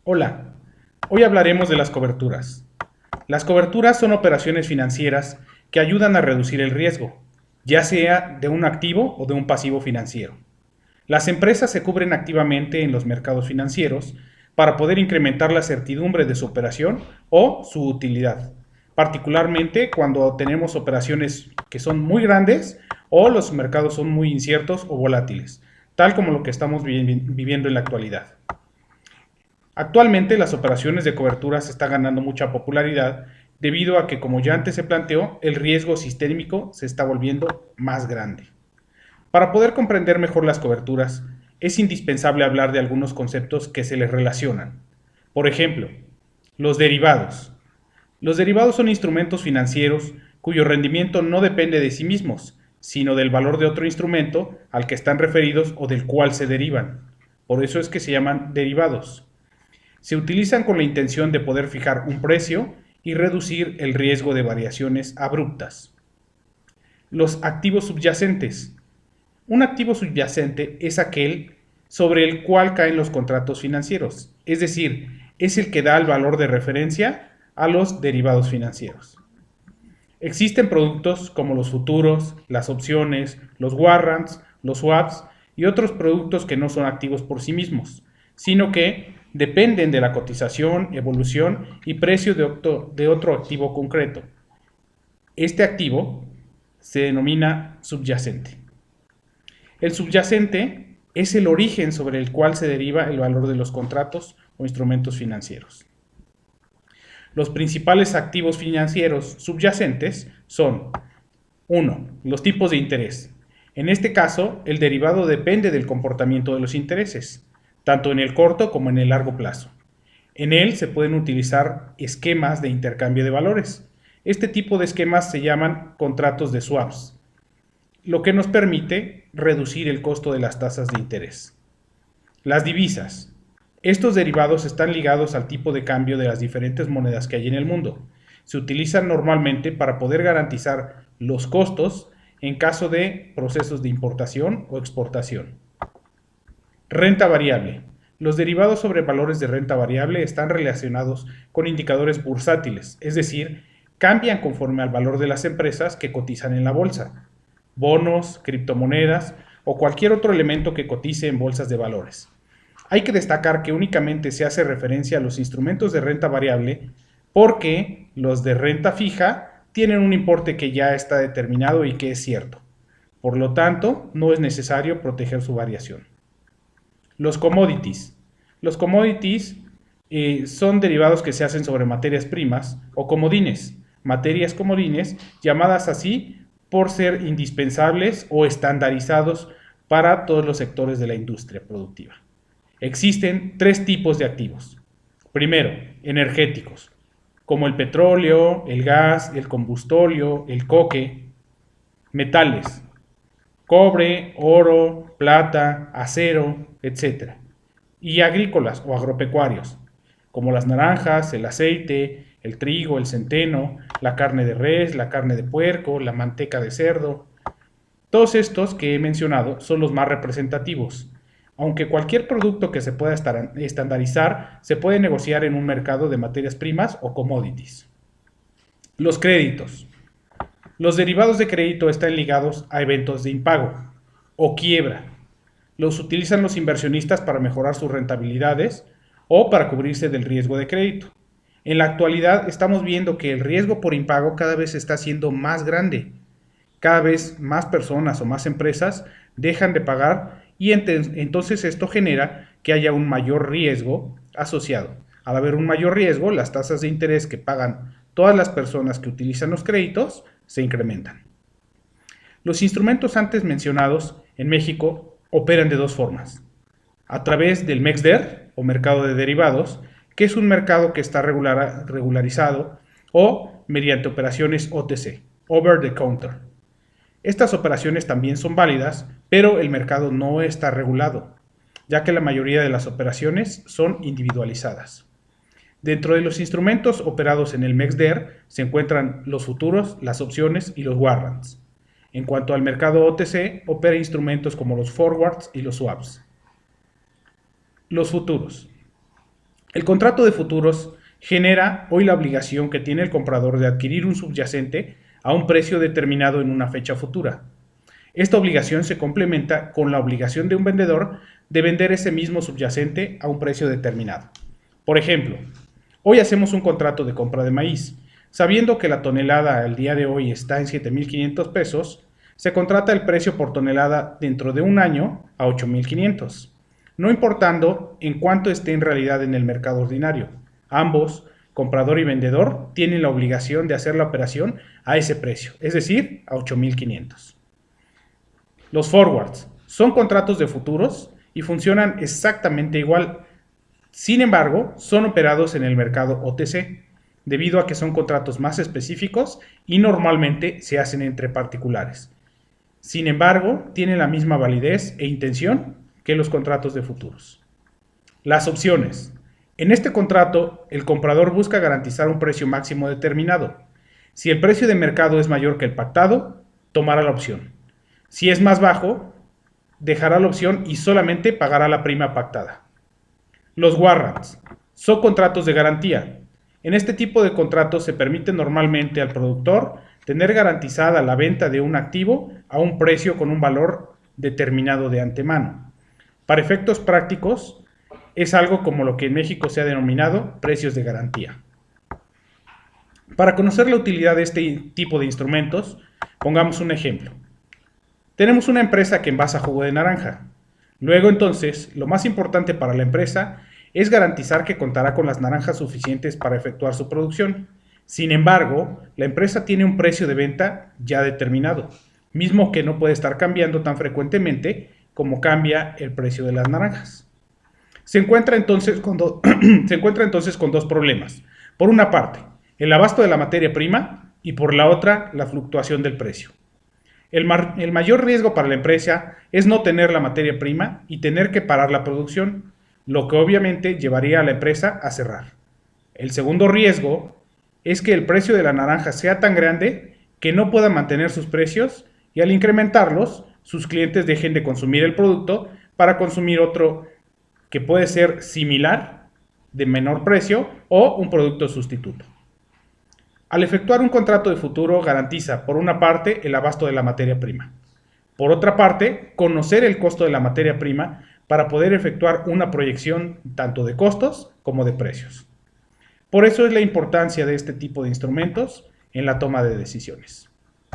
Hola, hoy hablaremos de las coberturas. Las coberturas son operaciones financieras que ayudan a reducir el riesgo, ya sea de un activo o de un pasivo financiero. Las empresas se cubren activamente en los mercados financieros para poder incrementar la certidumbre de su operación o su utilidad, particularmente cuando tenemos operaciones que son muy grandes o los mercados son muy inciertos o volátiles, tal como lo que estamos viviendo en la actualidad. Actualmente las operaciones de cobertura se están ganando mucha popularidad debido a que, como ya antes se planteó, el riesgo sistémico se está volviendo más grande. Para poder comprender mejor las coberturas, es indispensable hablar de algunos conceptos que se les relacionan. Por ejemplo, los derivados. Los derivados son instrumentos financieros cuyo rendimiento no depende de sí mismos, sino del valor de otro instrumento al que están referidos o del cual se derivan. Por eso es que se llaman derivados. Se utilizan con la intención de poder fijar un precio y reducir el riesgo de variaciones abruptas. Los activos subyacentes. Un activo subyacente es aquel sobre el cual caen los contratos financieros, es decir, es el que da el valor de referencia a los derivados financieros. Existen productos como los futuros, las opciones, los warrants, los swaps y otros productos que no son activos por sí mismos, sino que dependen de la cotización, evolución y precio de otro activo concreto. Este activo se denomina subyacente. El subyacente es el origen sobre el cual se deriva el valor de los contratos o instrumentos financieros. Los principales activos financieros subyacentes son: 1. Los tipos de interés. En este caso, el derivado depende del comportamiento de los intereses, tanto en el corto como en el largo plazo. En él se pueden utilizar esquemas de intercambio de valores. Este tipo de esquemas se llaman contratos de swaps, lo que nos permite reducir el costo de las tasas de interés. Las divisas. Estos derivados están ligados al tipo de cambio de las diferentes monedas que hay en el mundo. Se utilizan normalmente para poder garantizar los costos en caso de procesos de importación o exportación. Renta variable. Los derivados sobre valores de renta variable están relacionados con indicadores bursátiles, es decir, cambian conforme al valor de las empresas que cotizan en la bolsa, bonos, criptomonedas o cualquier otro elemento que cotice en bolsas de valores. Hay que destacar que únicamente se hace referencia a los instrumentos de renta variable porque los de renta fija tienen un importe que ya está determinado y que es cierto. Por lo tanto, no es necesario proteger su variación. Los commodities. Los commodities son derivados que se hacen sobre materias primas o comodines, materias comodines llamadas así por ser indispensables o estandarizados para todos los sectores de la industria productiva. Existen tres tipos de activos. Primero, energéticos, como el petróleo, el gas, el combustóleo, el coque. Metales, cobre, oro, plata, acero, etc. Y agrícolas o agropecuarios, como las naranjas, el aceite, el trigo, el centeno, la carne de res, la carne de puerco, la manteca de cerdo. Todos estos que he mencionado son los más representativos, aunque cualquier producto que se pueda estandarizar se puede negociar en un mercado de materias primas o commodities. Los créditos. Los derivados de crédito están ligados a eventos de impago o quiebra. Los utilizan los inversionistas para mejorar sus rentabilidades o para cubrirse del riesgo de crédito. En la actualidad estamos viendo que el riesgo por impago cada vez está siendo más grande. Cada vez más personas o más empresas dejan de pagar y entonces esto genera que haya un mayor riesgo asociado. Al haber un mayor riesgo, las tasas de interés que pagan todas las personas que utilizan los créditos se incrementan. Los instrumentos antes mencionados en México operan de dos formas: a través del MEXDER o mercado de derivados, que es un mercado que está regularizado, o mediante operaciones OTC, over the counter. Estas operaciones también son válidas, pero el mercado no está regulado, ya que la mayoría de las operaciones son individualizadas. Dentro de los instrumentos operados en el MEXDER se encuentran los futuros, las opciones y los warrants. En cuanto al mercado OTC, opera instrumentos como los forwards y los swaps. Los futuros. El contrato de futuros genera hoy la obligación que tiene el comprador de adquirir un subyacente a un precio determinado en una fecha futura. Esta obligación se complementa con la obligación de un vendedor de vender ese mismo subyacente a un precio determinado. Por ejemplo, hoy hacemos un contrato de compra de maíz. Sabiendo que la tonelada al día de hoy está en 7,500 pesos, se contrata el precio por tonelada dentro de un año a 8,500, no importando en cuánto esté en realidad en el mercado ordinario. Ambos, comprador y vendedor, tienen la obligación de hacer la operación a ese precio, es decir, a 8,500. Los forwards son contratos de futuros y funcionan exactamente igual. Sin embargo, son operados en el mercado OTC, debido a que son contratos más específicos y normalmente se hacen entre particulares. Sin embargo, tienen la misma validez e intención que los contratos de futuros. Las opciones. En este contrato, el comprador busca garantizar un precio máximo determinado. Si el precio de mercado es mayor que el pactado, tomará la opción. Si es más bajo, dejará la opción y solamente pagará la prima pactada. Los warrants son contratos de garantía. En este tipo de contratos se permite normalmente al productor tener garantizada la venta de un activo a un precio con un valor determinado de antemano. Para efectos prácticos, es algo como lo que en México se ha denominado precios de garantía. Para conocer la utilidad de este tipo de instrumentos, pongamos un ejemplo. Tenemos una empresa que envasa jugo de naranja. Luego entonces, lo más importante para la empresa es garantizar que contará con las naranjas suficientes para efectuar su producción. Sin embargo, la empresa tiene un precio de venta ya determinado, mismo que no puede estar cambiando tan frecuentemente como cambia el precio de las naranjas. Se encuentra entonces con dos problemas. Por una parte, el abasto de la materia prima y por la otra, la fluctuación del precio. El mayor riesgo para la empresa es no tener la materia prima y tener que parar la producción, lo que obviamente llevaría a la empresa a cerrar. El segundo riesgo es que el precio de la naranja sea tan grande que no pueda mantener sus precios y al incrementarlos, sus clientes dejen de consumir el producto para consumir otro que puede ser similar, de menor precio o un producto sustituto. Al efectuar un contrato de futuro garantiza, por una parte, el abasto de la materia prima. Por otra parte, conocer el costo de la materia prima para poder efectuar una proyección tanto de costos como de precios. Por eso es la importancia de este tipo de instrumentos en la toma de decisiones.